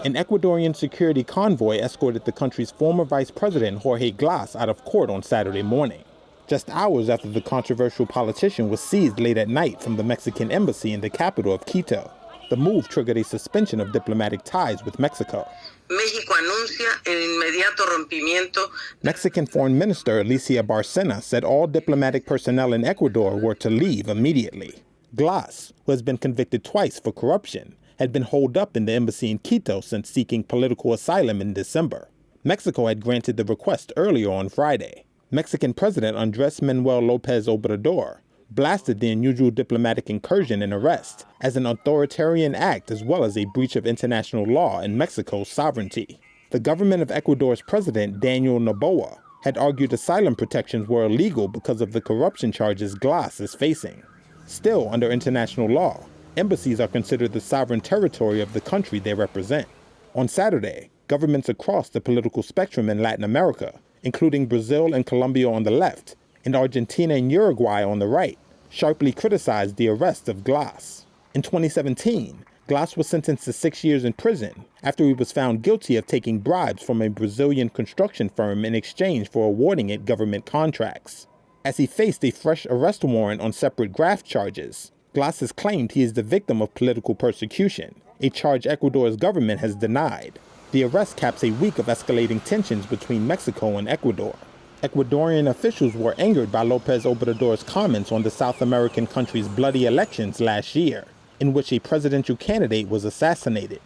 An Ecuadorian security convoy escorted the country's former vice president Jorge Glass out of court on Saturday morning, just hours after the controversial politician was seized late at night from the Mexican embassy in the capital of Quito. The move triggered a suspension of diplomatic ties with Mexico. Mexican Foreign Minister Alicia Bárcena said all diplomatic personnel in Ecuador were to leave immediately. Glass, who has been convicted twice for corruption, had been holed up in the embassy in Quito since seeking political asylum in December. Mexico had granted the request earlier on Friday. Mexican President Andrés Manuel López Obrador blasted the unusual diplomatic incursion and arrest as an authoritarian act as well as a breach of international law and Mexico's sovereignty. The government of Ecuador's president, Daniel Noboa, had argued asylum protections were illegal because of the corruption charges Glass is facing. Still, under international law, embassies are considered the sovereign territory of the country they represent. On Saturday, governments across the political spectrum in Latin America, including Brazil and Colombia on the left, and Argentina and Uruguay on the right, sharply criticized the arrest of Glass. In 2017, Glass was sentenced to 6 years in prison after he was found guilty of taking bribes from a Brazilian construction firm in exchange for awarding it government contracts. As he faced a fresh arrest warrant on separate graft charges, Glass has claimed he is the victim of political persecution, a charge Ecuador's government has denied. The arrest caps a week of escalating tensions between Mexico and Ecuador. Ecuadorian officials were angered by López Obrador's comments on the South American country's bloody elections last year, in which a presidential candidate was assassinated.